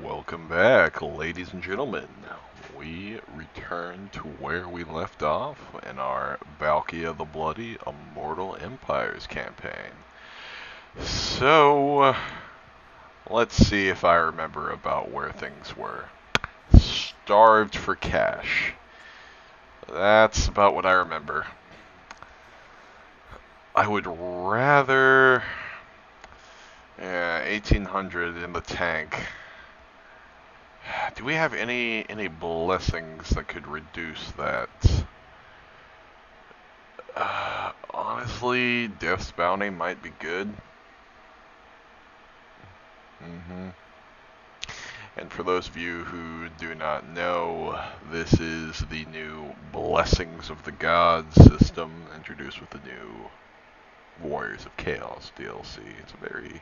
Welcome back, ladies and gentlemen. We return to where we left off in our Valkia the Bloody Immortal Empires campaign. So, let's see if I remember about where things were. Starved for cash. That's about what I remember. I would rather... 1800 in the tank. Do we have any blessings that could reduce that? Honestly, Death's Bounty might be good. And for those of you who do not know, this is the new Blessings of the Gods system introduced with the new Warriors of Chaos DLC. It's a very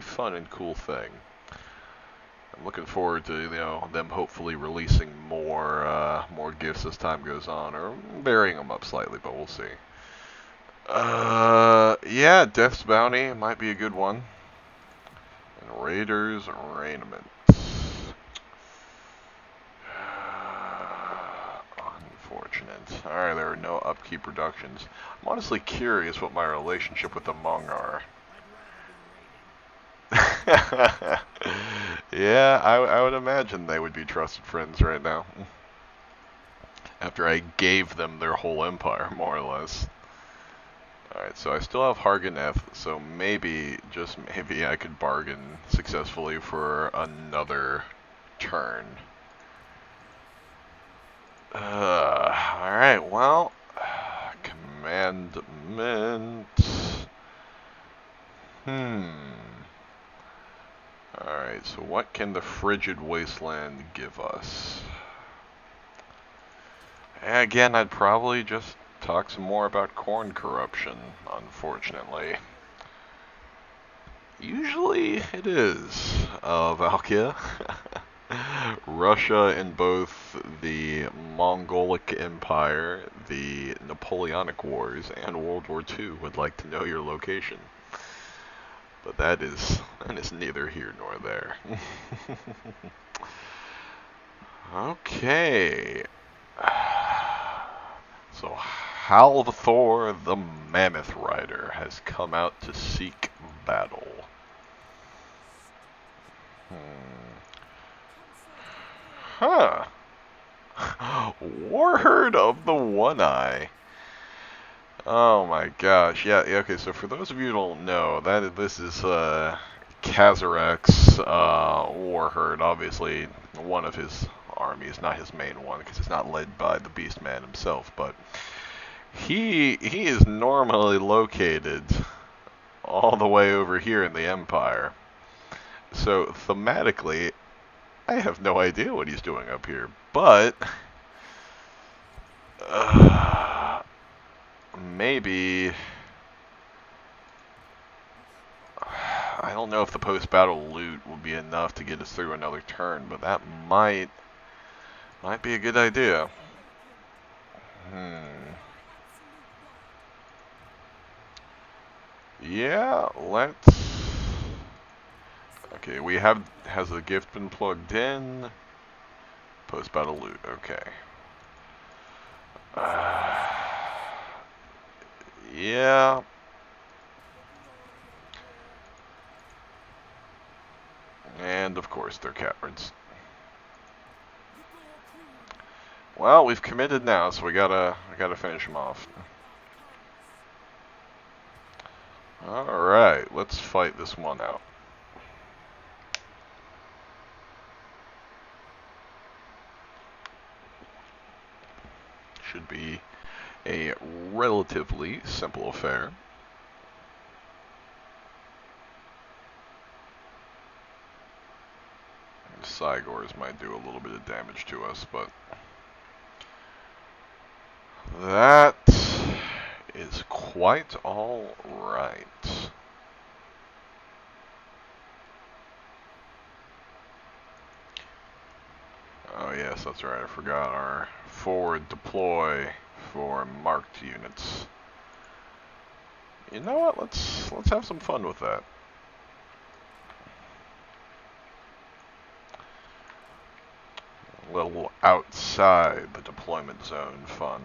fun and cool thing. I'm looking forward to them hopefully releasing more gifts as time goes on, or varying them up slightly, but we'll see. Yeah, Death's Bounty might be a good one. And Raiders Raiment. Unfortunate. Alright, there are no upkeep reductions. I'm honestly curious what my relationship with the Hmong are. Yeah, I would imagine they would be trusted friends right now. After I gave them their whole empire, more or less. Alright, so I still have Harganeth, so maybe, just maybe, I could bargain successfully for another turn. Alright, well, commandment. Alright, so what can the frigid wasteland give us? Again, I'd probably just talk some more about corn corruption, unfortunately. Usually it is, Valkia. Russia in both the Mongolic Empire, the Napoleonic Wars, and World War II would like to know your location. But that is neither here nor there. Okay. So Halvthor the Mammoth Rider has come out to seek battle. Huh. Warherd of the One-Eye. Oh my gosh. Yeah, okay, so for those of you who don't know, this is Kazarek's Warherd. Obviously, one of his armies, not his main one, because it's not led by the Beastman himself, but he is normally located all the way over here in the Empire. So, thematically, I have no idea what he's doing up here, but maybe, I don't know if the post-battle loot will be enough to get us through another turn, but that might be a good idea. Yeah, let's... Okay, has the gift been plugged in? Post-battle loot, okay. Yeah. And of course they're cowards. Well, we've committed now, so we gotta finish them off. Alright, let's fight this one out. Should be a relatively simple affair. Cygors might do a little bit of damage to us, but that is quite all right. Oh yes, that's right, I forgot our forward deploy for marked units. You know what, let's have some fun with that. a little outside the deployment zone fun.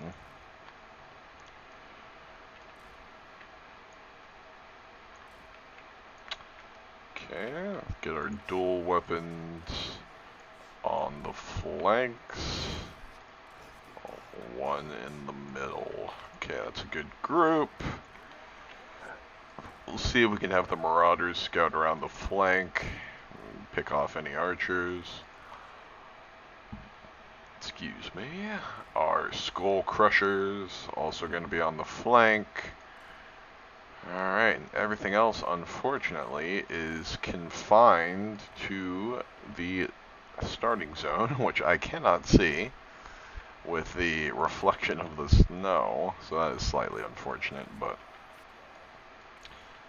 Okay, get our dual weapons on the flanks. One in the middle. Okay, that's a good group. We'll see if we can have the Marauders scout around the flank, pick off any archers. Excuse me. Our Skull Crushers also going to be on the flank. Alright, everything else, unfortunately, is confined to the starting zone, which I cannot see with the reflection of the snow, so that is slightly unfortunate, but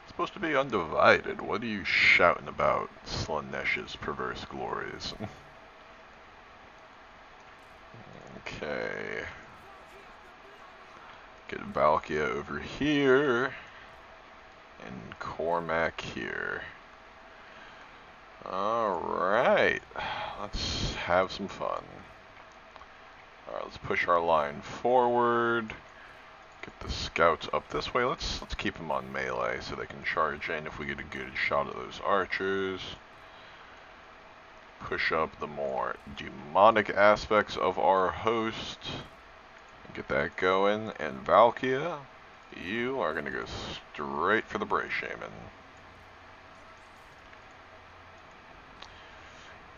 it's supposed to be undivided. What are you shouting about, Slanesh's perverse glories? Okay. Get Valkia over here, and Cormac here. Alright, let's have some fun. Alright, let's push our line forward. Get the scouts up this way. Let's keep them on melee so they can charge in if we get a good shot of those archers. Push up the more demonic aspects of our host. Get that going. And Valkia, you are going to go straight for the Bray Shaman.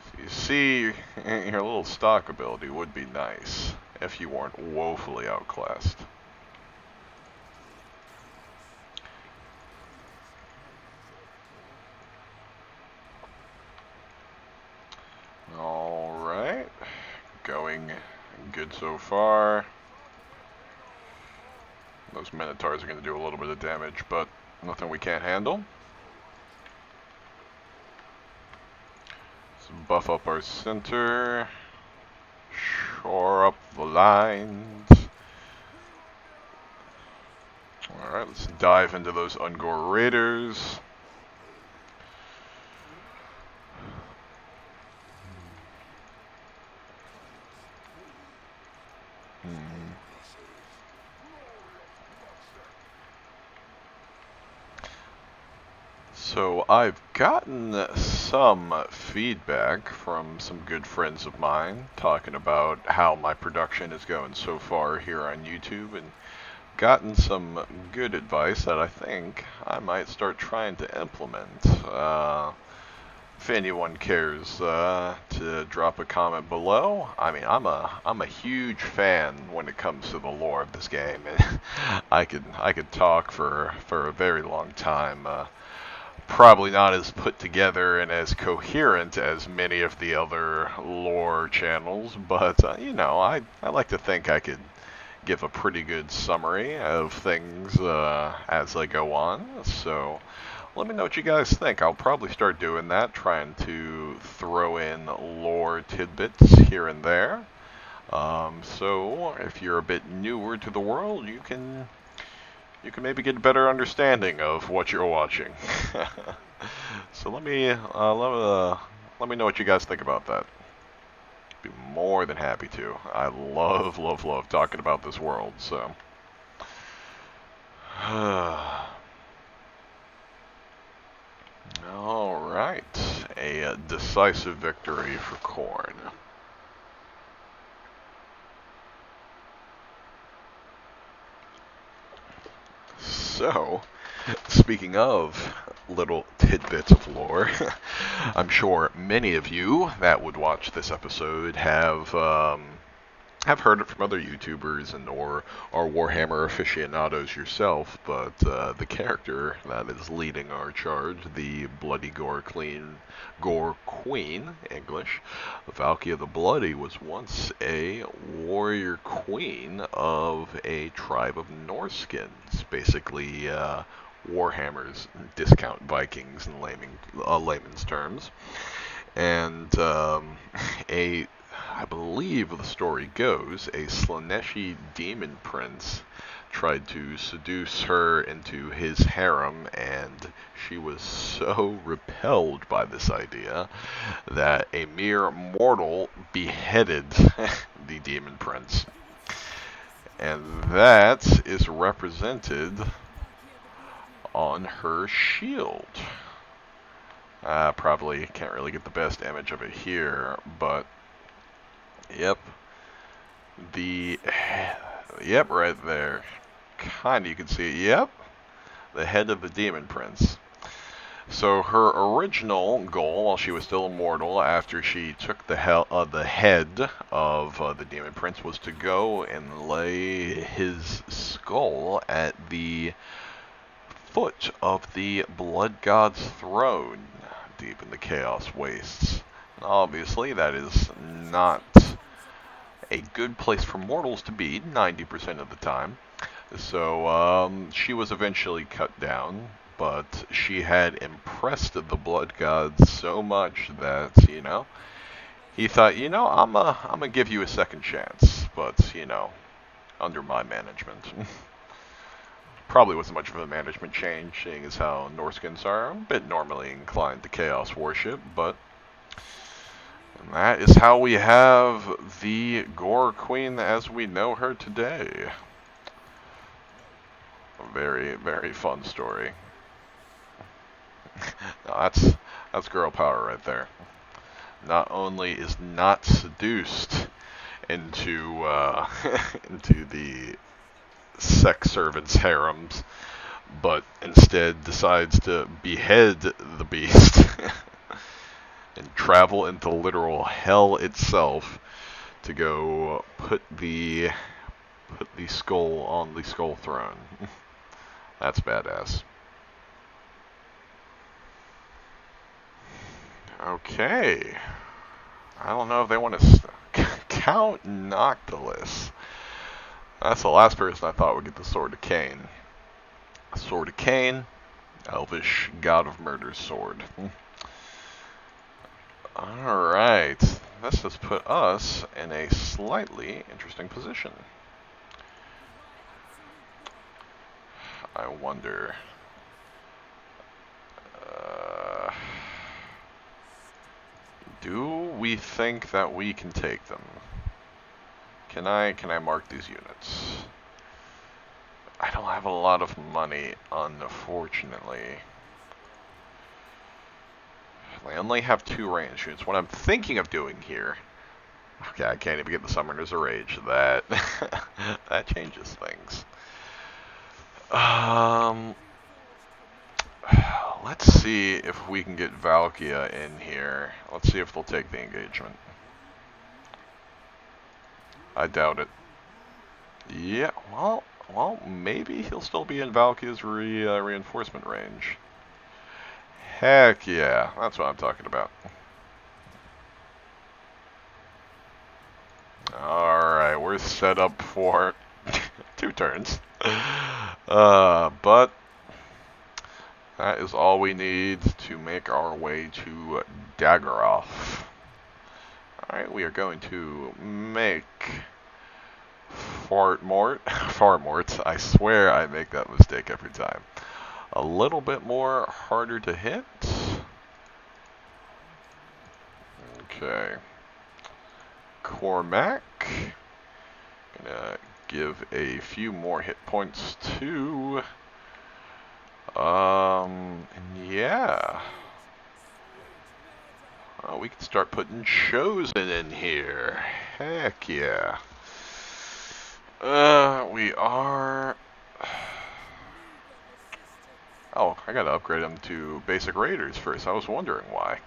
So you see, your little stock ability would be nice if you weren't woefully outclassed. Alright, going good so far. Those Minotaurs are going to do a little bit of damage, but nothing we can't handle. Let's buff up our center. Shore up the lines. Alright, let's dive into those Ungor Raiders. So I've gotten some feedback from some good friends of mine talking about how my production is going so far here on YouTube, and gotten some good advice that I think I might start trying to implement. If anyone cares to drop a comment below, I mean, I'm a huge fan when it comes to the lore of this game. I could talk for a very long time. Probably not as put together and as coherent as many of the other lore channels, but you know, I like to think I could give a pretty good summary of things as I go on. So let me know what you guys think. I'll probably start doing that, trying to throw in lore tidbits here and there. So if you're a bit newer to the world, you can maybe get a better understanding of what you're watching. So let me know what you guys think about that. Be more than happy to. I love talking about this world, so. Alright, a decisive victory for Khorne. So, speaking of little tidbits of lore, I'm sure many of you that would watch this episode have heard it from other YouTubers and or are Warhammer aficionados yourself, but the character that is leading our charge, the Bloody Gore Queen, English, Valkia the Bloody, was once a warrior queen of a tribe of Norskins, basically Warhammer's discount Vikings in layman's terms, and I believe the story goes, a Slaneshi demon prince tried to seduce her into his harem, and she was so repelled by this idea that a mere mortal beheaded the demon prince. And that is represented on her shield. Probably can't really get the best image of it here, but yep. Yep, right there. Kinda, you can see it. Yep. The head of the demon prince. So her original goal, while she was still immortal, after she took the head of the demon prince, was to go and lay his skull at the foot of the blood god's throne, deep in the chaos wastes. And obviously, that is not a good place for mortals to be 90% of the time. So she was eventually cut down, but she had impressed the blood god so much that, he thought, I'm gonna give you a second chance, but, under my management. Probably wasn't much of a management change, seeing as how Norskins are a bit normally inclined to chaos worship, but that is how we have the Gore Queen as we know her today. A very, very fun story. No, that's girl power right there. Not only is not seduced into into the sex servants' harems, but instead decides to behead the beast and travel into literal hell itself to go put the skull on the skull throne. That's badass. Okay. I don't know if they want to Count Noctilus. That's the last person I thought would get the Sword of Cain. Sword of Cain, elvish god of murder's sword. Alright, this has put us in a slightly interesting position. I wonder... do we think that we can take them? Can I mark these units? I don't have a lot of money, unfortunately. I only have 2 range units. What I'm thinking of doing here... Okay, I can't even get the Summoner's of Rage. That that changes things. Let's see if we can get Valkia in here. Let's see if they'll take the engagement. I doubt it. Yeah, well, maybe he'll still be in Valkia's reinforcement range. Heck yeah, that's what I'm talking about. Alright, we're set up for 2 turns. But that is all we need to make our way to Daggeroth. Alright, we are going to make Farmort. I swear I make that mistake every time. A little bit more harder to hit. Okay. Cormac. Gonna give a few more hit points to... and yeah. We can start putting Chosen in here. Heck yeah. We are... Oh, I gotta upgrade them to basic raiders first. I was wondering why.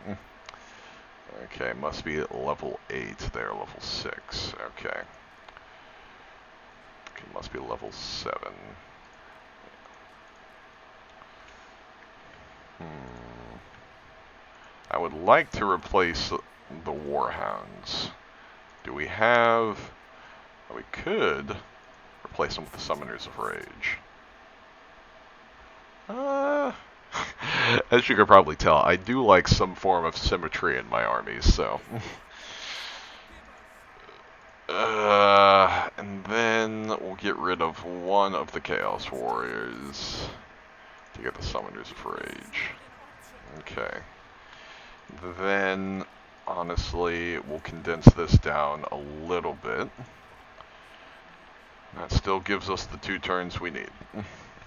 Okay, must be at level 8. They're level 6. Okay. Must be level 7. I would like to replace the Warhounds. Do we have... We could replace them with the Summoners of Rage. As you can probably tell, I do like some form of symmetry in my armies, so... And then we'll get rid of one of the Chaos Warriors to get the Summoners of Rage. Okay. Then, honestly, we'll condense this down a little bit. That still gives us the 2 turns we need.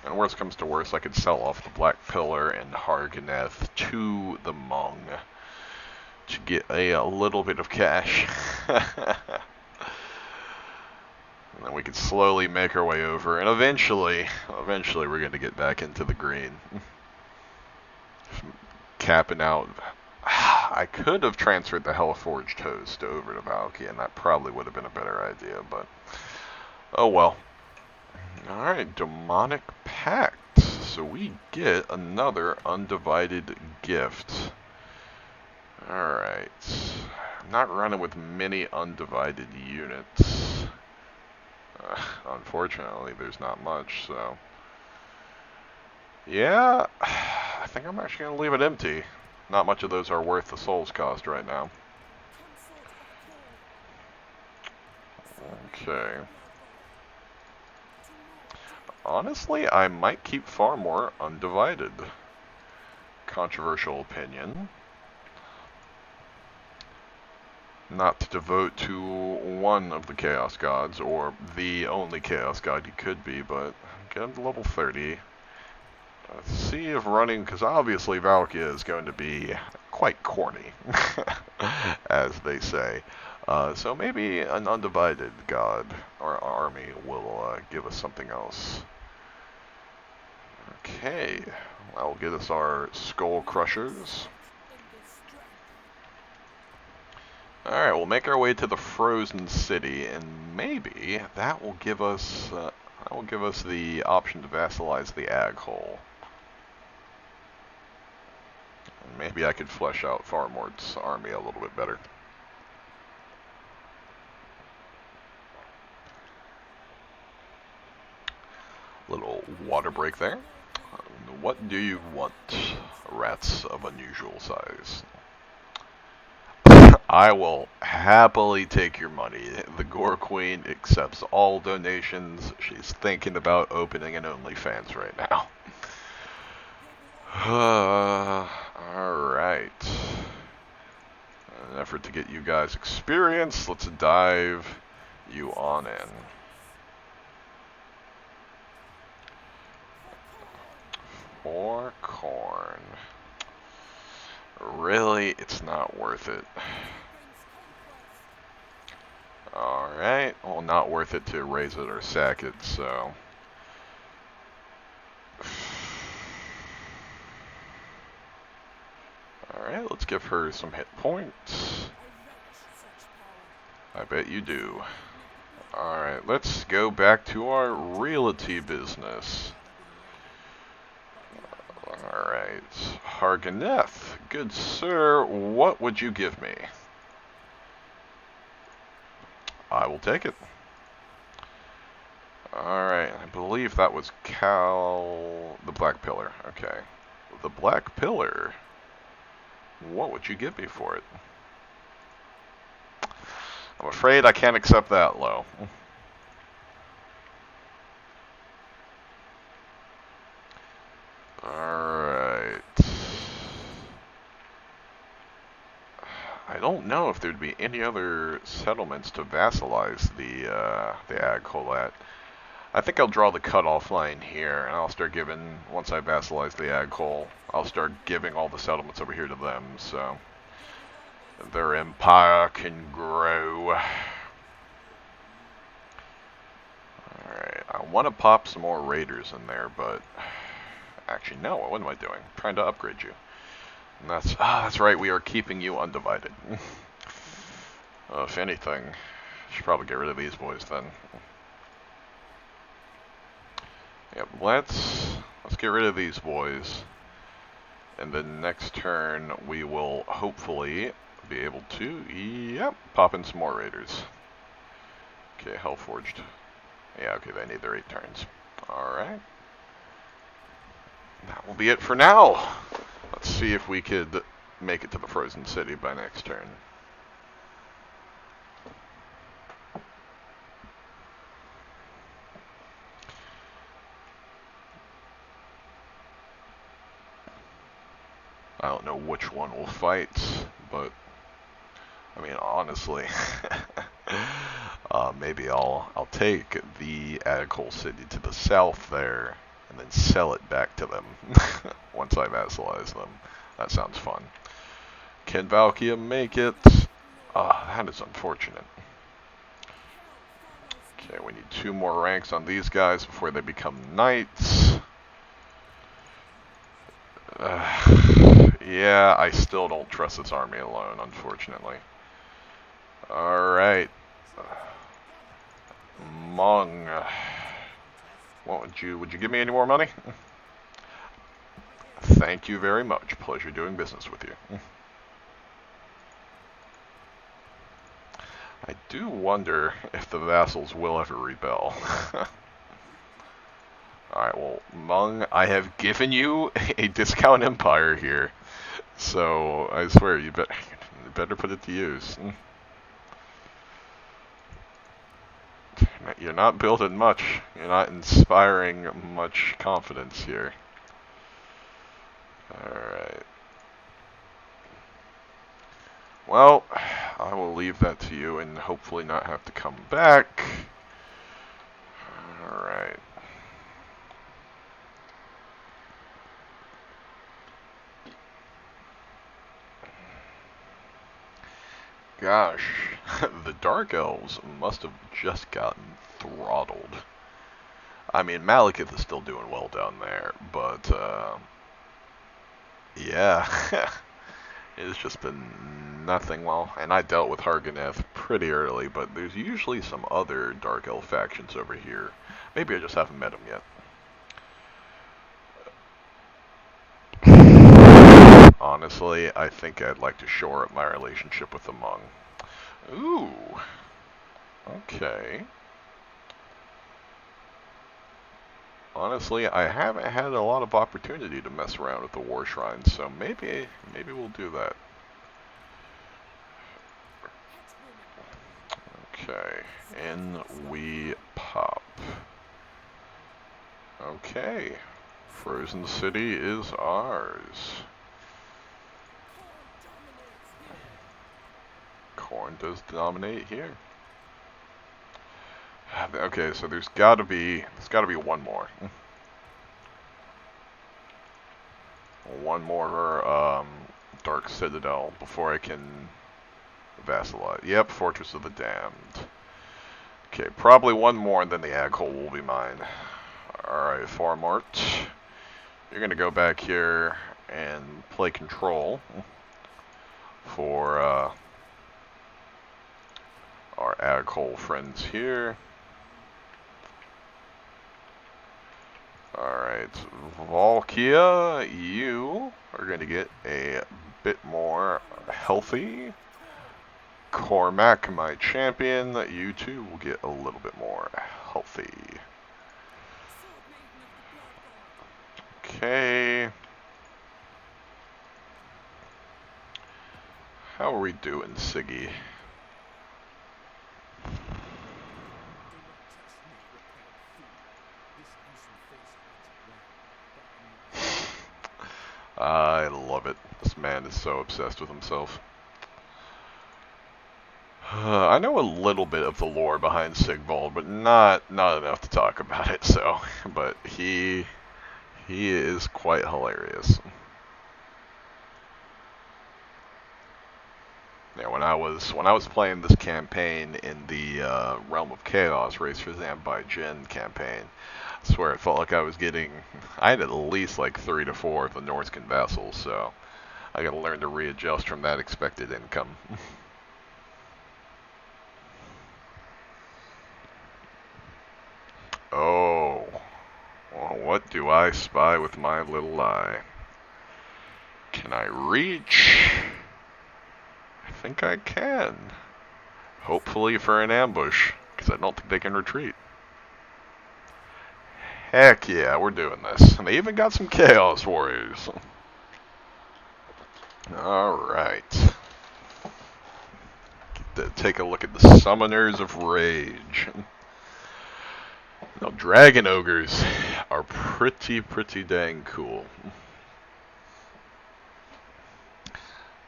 And worst comes to worst, I could sell off the Black Pillar and Harganeth to the Hmong to get a little bit of cash. And then we could slowly make our way over, and eventually we're going to get back into the green. Capping out. I could have transferred the Hellforged Host over to Valkia, and that probably would have been a better idea, but oh well. Alright, Demonic Pact. So we get another undivided gift. Alright. I'm not running with many undivided units. Unfortunately, there's not much, so yeah, I think I'm actually going to leave it empty. Not much of those are worth the souls cost right now. Okay. Honestly, I might keep far more undivided. Controversial opinion. Not to devote to one of the Chaos Gods, or the only Chaos God you could be, but get him to level 30. Let's see if running, because obviously Valkia is going to be quite corny, as they say. So maybe an undivided god or army will give us something else. Okay, that'll get us our Skull Crushers. Alright, we'll make our way to the Frozen City, and maybe that will give us the option to vassalize the Aghole. Maybe I could flesh out Farmort's army a little bit better. Little water break there. What do you want, rats of unusual size? I will happily take your money. The Gore Queen accepts all donations. She's thinking about opening an OnlyFans right now. Alright. An effort to get you guys experience. Let's dive you on in. For corn. Really, it's not worth it. Alright, well, not worth it to raise it or sack it, so. Alright, let's give her some hit points. I bet you do. Alright, let's go back to our realty business. Alright, Harganeth, good sir, what would you give me? I will take it. Alright, I believe that was the Black Pillar. Okay. The Black Pillar. What would you give me for it? I'm afraid I can't accept that low. Alright. I don't know if there'd be any other settlements to vassalize the Aghole at. I think I'll draw the cutoff line here, and I'll start giving, once I vassalize the Aghole, I'll start giving all the settlements over here to them, so their empire can grow. Alright, I want to pop some more raiders in there, but actually no, what am I doing? I'm trying to upgrade you. And that's right, we are keeping you undivided. If anything, I should probably get rid of these boys then. Yep, let's get rid of these boys. And then next turn we will hopefully be able to, yep, pop in some more raiders. Okay, Hellforged. Yeah, okay, they need their 8 turns. Alright. That will be it for now. Let's see if we could make it to the Frozen City by next turn. know which one will fight, but I mean, honestly, maybe I'll take the Agricola city to the south there, and then sell it back to them once I vassalize them. That sounds fun. Can Valkia make it? That is unfortunate. Okay, we need 2 more ranks on these guys before they become knights. Yeah, I still don't trust this army alone, unfortunately. Alright. Mung. What would you give me any more money? Thank you very much. Pleasure doing business with you. I do wonder if the vassals will ever rebel. Alright, well, Mung, I have given you a discount empire here. So, I swear, you better put it to use. You're not building much. You're not inspiring much confidence here. Alright. Well, I will leave that to you and hopefully not have to come back. Alright. Gosh, the Dark Elves must have just gotten throttled. I mean, Malekith is still doing well down there, but, yeah, it's just been nothing well. And I dealt with Harganeth pretty early, but there's usually some other Dark Elf factions over here. Maybe I just haven't met them yet. Honestly, I think I'd like to shore up my relationship with the Hmong. Ooh. Okay. Honestly, I haven't had a lot of opportunity to mess around with the War Shrines, so maybe we'll do that. Okay, in we pop. Okay, Frozen City is ours. Corn does dominate here. Okay, so there's gotta be one more. One more Dark Citadel before I can vassalize. Yep, Fortress of the Damned. Okay, probably one more and then the Aghole will be mine. Alright, Farmart. You're gonna go back here and play control for our Aghole friends here. Alright, Valkia, you are going to get a bit more healthy. Cormac, my champion, you too will get a little bit more healthy. Okay. How are we doing, Siggy? I love it. This man is so obsessed with himself. I know a little bit of the lore behind Sigvald, but not enough to talk about it. So, but he is quite hilarious. Yeah, when I was playing this campaign in the Realm of Chaos, Race for Zambai Jin campaign, I swear it felt like I had at least like 3 to 4 of the Norscan vassals, so I gotta learn to readjust from that expected income. Oh, well, what do I spy with my little eye? Can I reach? I think I can. Hopefully for an ambush, because I don't think they can retreat. Heck yeah, we're doing this. And they even got some Chaos Warriors. Alright. Take a look at the Summoners of Rage. Now, Dragon Ogres are pretty dang cool.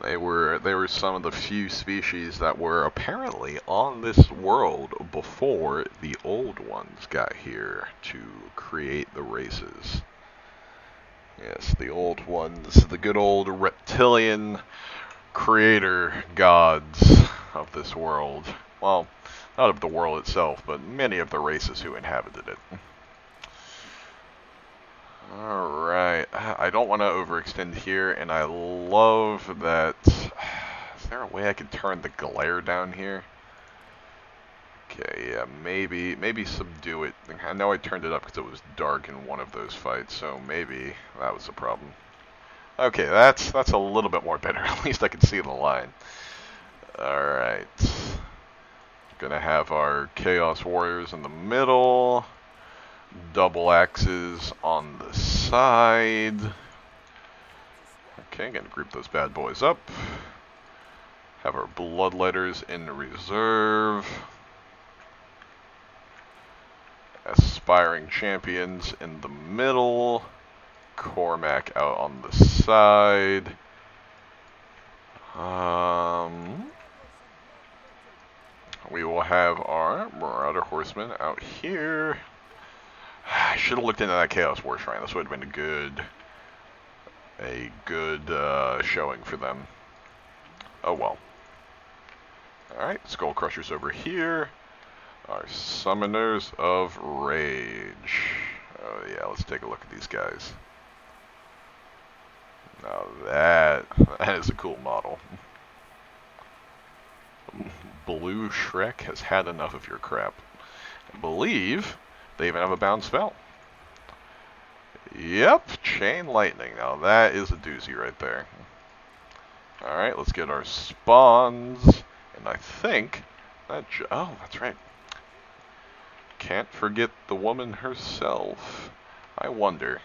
They were some of the few species that were apparently on this world before the old ones got here to create the races. Yes, the old ones, the good old reptilian creator gods of this world. Well, not of the world itself, but many of the races who inhabited it. Alright, I don't want to overextend here, and I love that... Is there a way I could turn the glare down here? Okay, yeah, maybe subdue it. I know I turned it up because it was dark in one of those fights, so maybe that was the problem. Okay, that's a little bit more better. At least I can see the line. Alright. Gonna have our Chaos Warriors in the middle. Double axes on the side. Okay, gonna group those bad boys up. Have our Bloodletters in reserve. Aspiring Champions in the middle. Cormac out on the side. We will have our Marauder Horsemen out here. I should have looked into that Chaos War Shrine. This would have been a good showing for them. Oh well. Alright, Skull Crushers over here. Our Summoners of Rage. Oh yeah, let's take a look at these guys. Now that is a cool model. Blue Shrek has had enough of your crap. I believe they even have a bound spell. Yep, Chain Lightning. Now that is a doozy right there. Alright, let's get our spawns. And I think that... Oh, that's right. Can't forget the woman herself. I wonder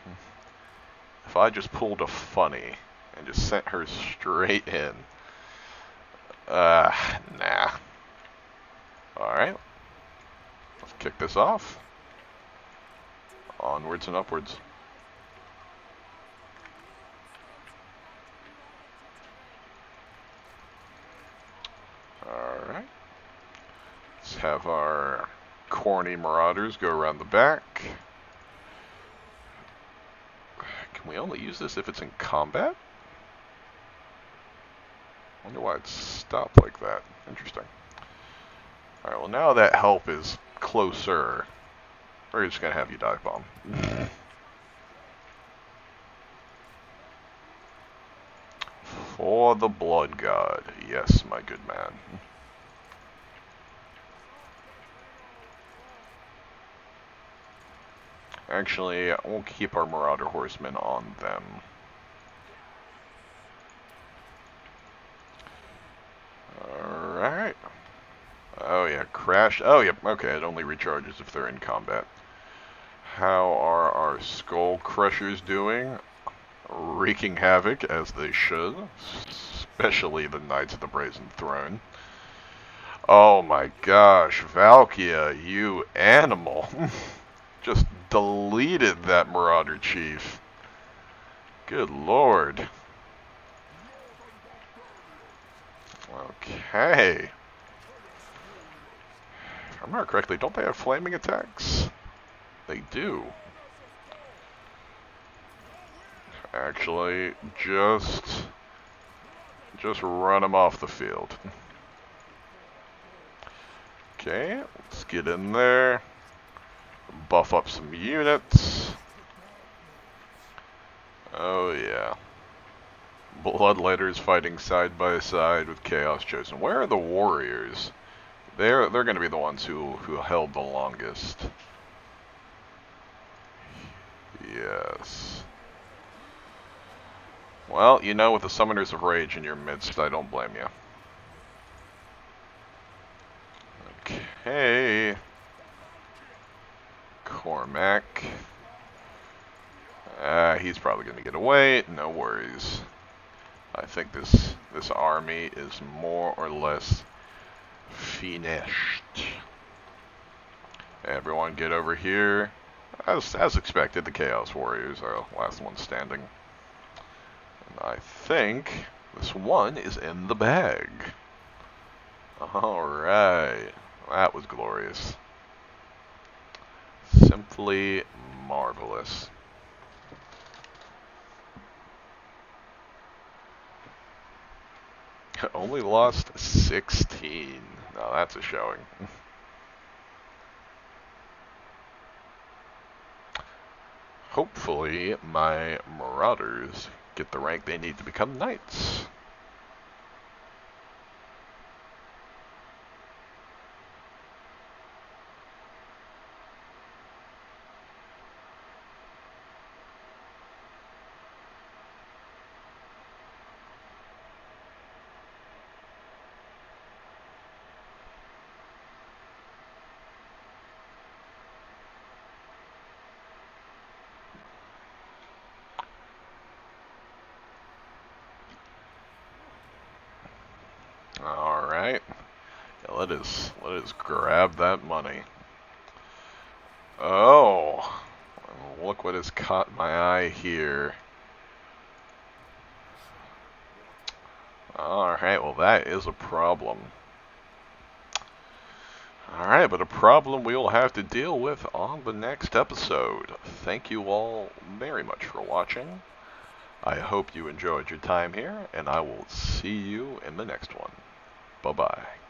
if I just pulled a funny and just sent her straight in. Nah. Alright. Let's kick this off. Onwards and upwards. Alright. Let's have our corny Marauders go around the back. Can we only use this if it's in combat? I wonder why it stopped like that. Interesting. Alright, well now that help is closer, we're just going to have you dive bomb. For the Blood God. Yes, my good man. Actually, I won't keep our Marauder Horsemen on them. Alright. Oh yeah, crashed. Oh yep, okay, it only recharges if they're in combat. How are our Skull Crushers doing? Wreaking havoc, as they should. Especially the Knights of the Brazen Throne. Oh my gosh, Valkia, you animal. Just deleted that Marauder Chief. Good lord. Okay. If I remember correctly, don't they have flaming attacks? They do. Actually, just run them off the field. Okay, let's get in there. Buff up some units. Oh yeah. Bloodletters fighting side by side with Chaos Chosen. Where are the warriors? They're going to be the ones who held the longest. Yes. Well, you know, with the Summoners of Rage in your midst, I don't blame you. Okay. Cormac. He's probably going to get away. No worries. I think this army is more or less finished. Everyone get over here. As expected, the Chaos Warriors are the last ones standing. And I think This one is in the bag. Alright. That was glorious. Simply marvelous. Only lost 16. Now that's a showing. Hopefully my marauders get the rank they need to become knights. Alright. Yeah, let us grab that money. Oh, look what has caught my eye here. Alright, well that is a problem. Alright, but a problem we will have to deal with on the next episode. Thank you all very much for watching. I hope you enjoyed your time here, and I will see you in the next one. Bye-bye.